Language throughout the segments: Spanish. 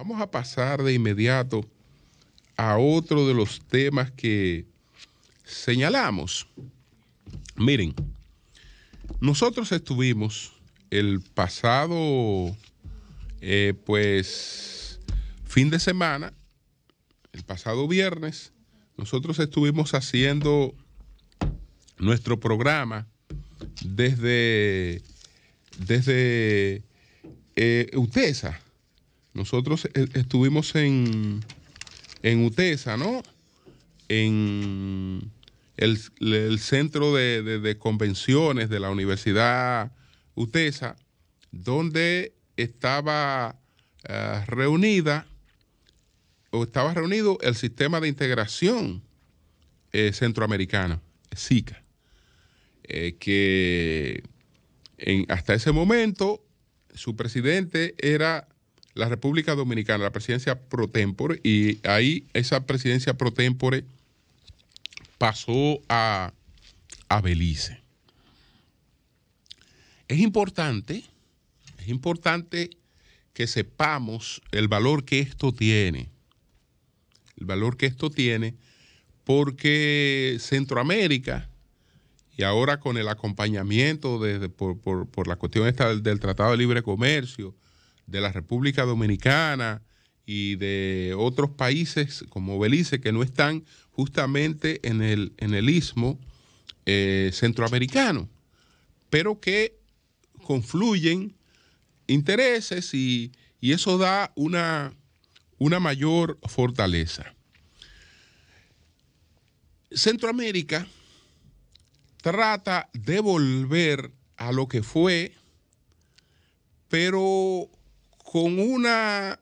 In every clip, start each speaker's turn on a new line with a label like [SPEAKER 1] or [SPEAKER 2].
[SPEAKER 1] Vamos a pasar de inmediato a otro de los temas que señalamos. Miren, nosotros estuvimos el pasado, fin de semana, el pasado viernes, nosotros estuvimos haciendo nuestro programa desde UTESA. Nosotros estuvimos en UTESA, ¿no? En el centro de convenciones de la Universidad UTESA, donde estaba reunido el Sistema de Integración Centroamericano, SICA, que hasta ese momento su presidente era la República Dominicana, la presidencia pro tempore, y ahí esa presidencia pro tempore pasó a Belice. Es importante que sepamos el valor que esto tiene. El valor que esto tiene porque Centroamérica, y ahora con el acompañamiento por la cuestión esta del Tratado de Libre Comercio, de la República Dominicana y de otros países como Belice que no están justamente en el istmo centroamericano, pero que confluyen intereses y eso da una mayor fortaleza. Centroamérica trata de volver a lo que fue, pero con unos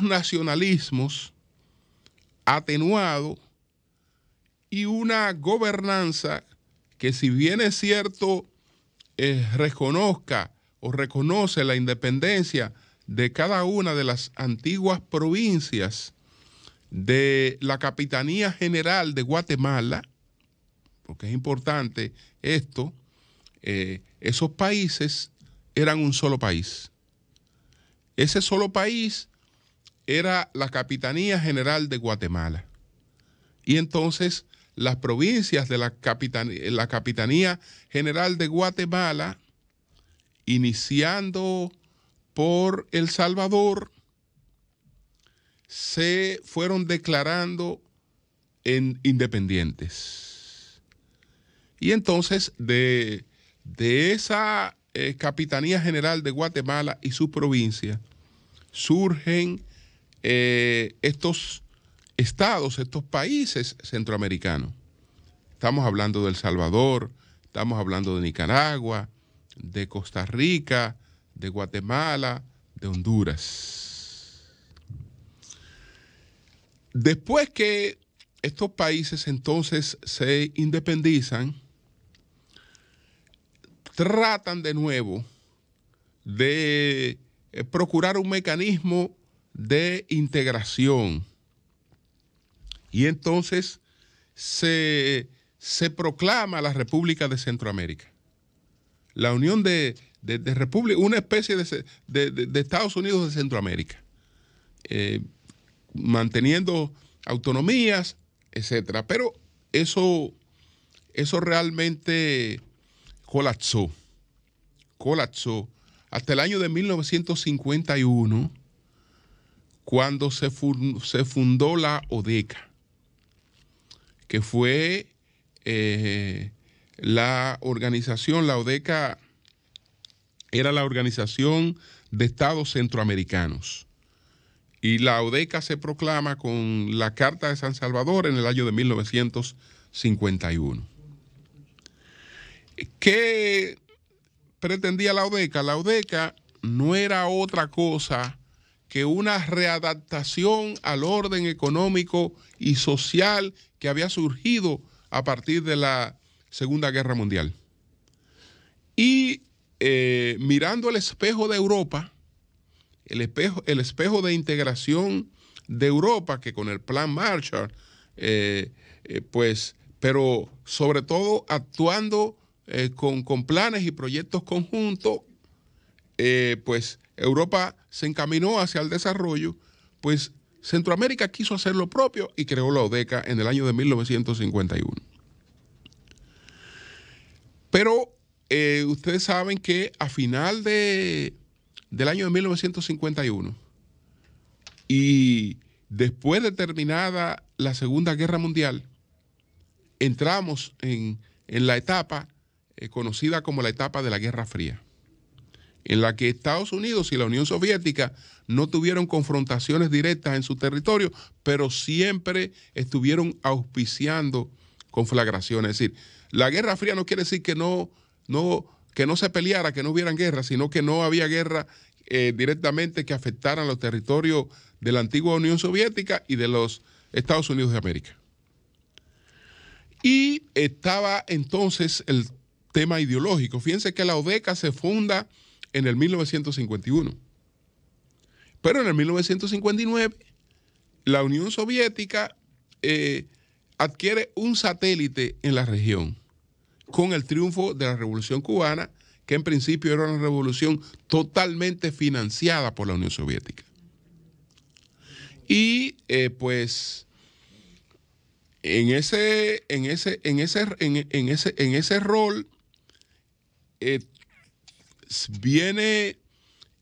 [SPEAKER 1] nacionalismos atenuados y una gobernanza que, si bien es cierto, reconozca o reconoce la independencia de cada una de las antiguas provincias de la Capitanía General de Guatemala, porque es importante esto, esos países eran un solo país. Ese solo país era la Capitanía General de Guatemala. Y entonces las provincias de la Capitanía General de Guatemala, iniciando por El Salvador, se fueron declarando independientes. Y entonces de esa Capitanía General de Guatemala y su provincia surgen estos estados, estos países centroamericanos. Estamos hablando de El Salvador, estamos hablando de Nicaragua, de Costa Rica, de Guatemala, de Honduras. Después que estos países entonces se independizan, tratan de nuevo de procurar un mecanismo de integración. Y entonces se proclama la República de Centroamérica. La Unión de República, una especie de Estados Unidos de Centroamérica, manteniendo autonomías, etcétera. Pero eso realmente colapsó hasta el año de 1951, cuando se fundó la ODECA, que fue la ODECA era la Organización de Estados Centroamericanos. Y la ODECA se proclama con la Carta de San Salvador en el año de 1951. ¿Qué pretendía la ODECA? La ODECA no era otra cosa que una readaptación al orden económico y social que había surgido a partir de la Segunda Guerra Mundial. Y mirando el espejo de Europa, el espejo de integración de Europa, que con el Plan Marshall, pero sobre todo actuando con planes y proyectos conjuntos, pues Europa se encaminó hacia el desarrollo, pues Centroamérica quiso hacer lo propio y creó la ODECA en el año de 1951. Pero ustedes saben que a final del año de 1951 y después de terminada la Segunda Guerra Mundial, entramos en la etapa conocida como la etapa de la Guerra Fría, en la que Estados Unidos y la Unión Soviética no tuvieron confrontaciones directas en su territorio, pero siempre estuvieron auspiciando conflagraciones. Es decir, la Guerra Fría no quiere decir que no se peleara, que no hubieran guerra, sino que no había guerra directamente que afectaran los territorios de la antigua Unión Soviética y de los Estados Unidos de América. Y estaba entonces el tema ideológico. Fíjense que la ODECA se funda en el 1951. Pero en el 1959 la Unión Soviética adquiere un satélite en la región con el triunfo de la Revolución Cubana, que en principio era una revolución totalmente financiada por la Unión Soviética. Y pues en ese rol viene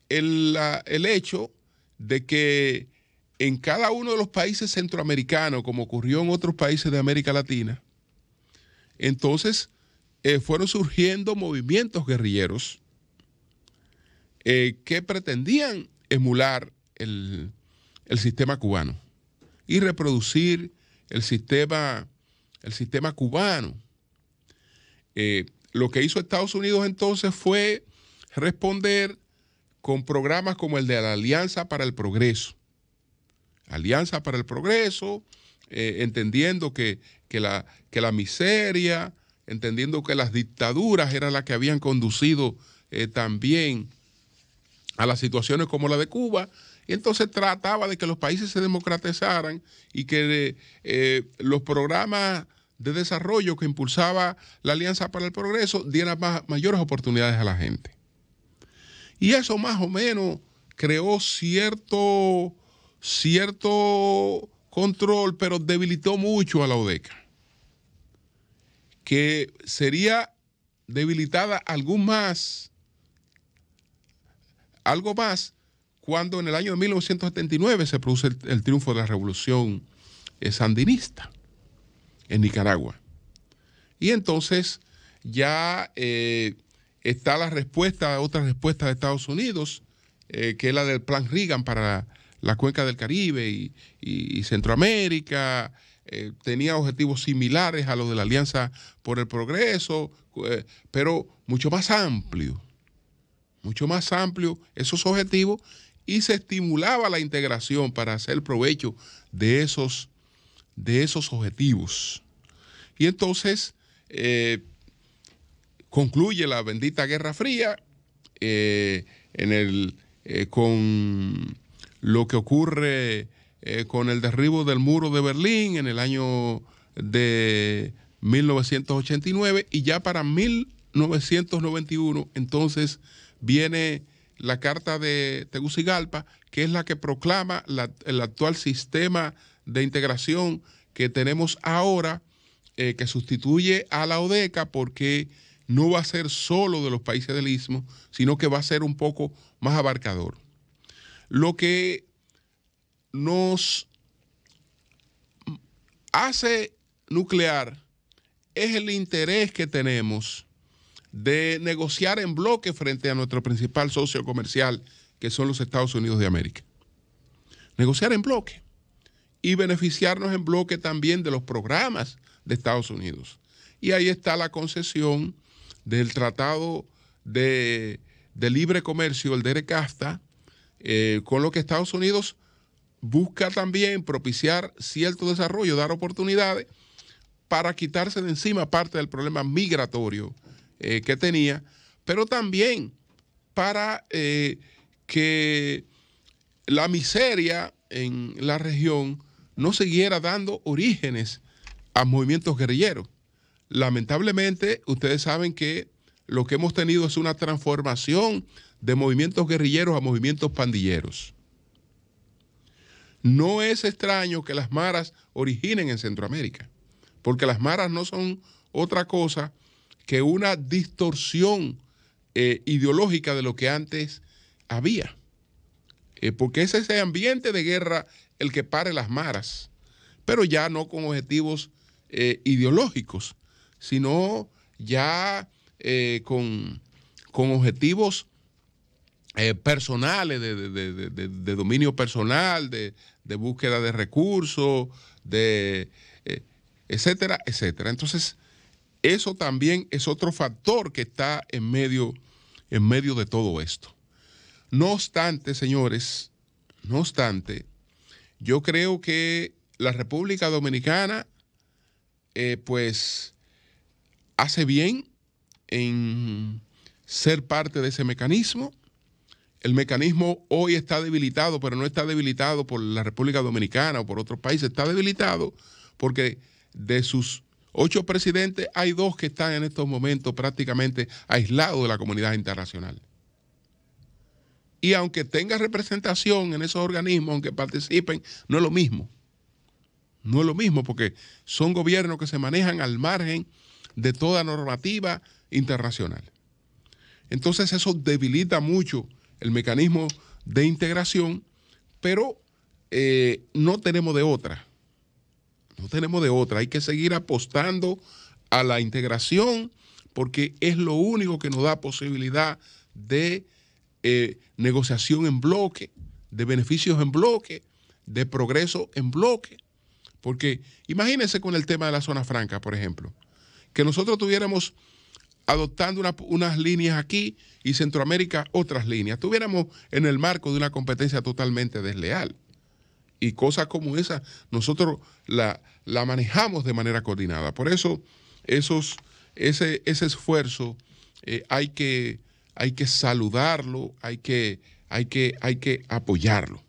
[SPEAKER 1] el hecho de que en cada uno de los países centroamericanos, como ocurrió en otros países de América Latina, entonces fueron surgiendo movimientos guerrilleros que pretendían emular el sistema cubano y reproducir el sistema cubano. Lo que hizo Estados Unidos entonces fue responder con programas como el de la Alianza para el Progreso. Alianza para el Progreso, entendiendo que la miseria, entendiendo que las dictaduras eran las que habían conducido también a las situaciones como la de Cuba, y entonces trataba de que los países se democratizaran y que los programas de desarrollo que impulsaba la Alianza para el Progreso dieran mayores oportunidades a la gente. Y eso más o menos creó cierto control, pero debilitó mucho a la ODECA, que sería debilitada algo más cuando en el año de 1979 se produce el triunfo de la revolución sandinista en Nicaragua. Y entonces ya está otra respuesta de Estados Unidos, que es la del Plan Reagan para la cuenca del Caribe y Centroamérica. Tenía objetivos similares a los de la Alianza por el Progreso, pero mucho más amplio esos objetivos, y se estimulaba la integración para hacer provecho de esos objetivos. Y entonces concluye la bendita Guerra Fría con lo que ocurre con el derribo del muro de Berlín en el año de 1989, y ya para 1991 entonces viene la Carta de Tegucigalpa, que es la que proclama el actual sistema de integración que tenemos ahora, que sustituye a la ODECA, porque no va a ser solo de los países del Istmo, sino que va a ser un poco más abarcador. Lo que nos hace nuclear es el interés que tenemos de negociar en bloque frente a nuestro principal socio comercial, que son los Estados Unidos de América. Negociar en bloque y beneficiarnos en bloque también de los programas de Estados Unidos. Y ahí está la concesión del Tratado de Libre Comercio, el DERECAFTA, con lo que Estados Unidos busca también propiciar cierto desarrollo, dar oportunidades para quitarse de encima parte del problema migratorio que tenía, pero también para que la miseria en la región no siguiera dando orígenes a movimientos guerrilleros. Lamentablemente, ustedes saben que lo que hemos tenido es una transformación de movimientos guerrilleros a movimientos pandilleros. No es extraño que las maras originen en Centroamérica, porque las maras no son otra cosa que una distorsión ideológica de lo que antes había. Porque es ese ambiente de guerra el que pare las maras, pero ya no con objetivos ideológicos, sino ya con objetivos personales, de dominio personal, de búsqueda de recursos, etcétera, etcétera. Entonces, eso también es otro factor que está en medio de todo esto. No obstante, señores, no obstante, yo creo que la República Dominicana, pues, hace bien en ser parte de ese mecanismo. El mecanismo hoy está debilitado, pero no está debilitado por la República Dominicana o por otros países, está debilitado porque de sus 8 presidentes hay 2 que están en estos momentos prácticamente aislados de la comunidad internacional. Y aunque tenga representación en esos organismos, aunque participen, no es lo mismo. No es lo mismo porque son gobiernos que se manejan al margen de toda normativa internacional. Entonces eso debilita mucho el mecanismo de integración, pero no tenemos de otra. No tenemos de otra. Hay que seguir apostando a la integración porque es lo único que nos da posibilidad de negociación en bloque, de beneficios en bloque, de progreso en bloque. Porque imagínense con el tema de la zona franca, por ejemplo, que nosotros tuviéramos adoptando unas líneas aquí y Centroamérica otras líneas. Estuviéramos en el marco de una competencia totalmente desleal. Y cosas como esa nosotros la manejamos de manera coordinada. Por eso ese esfuerzo hay que saludarlo, hay que apoyarlo.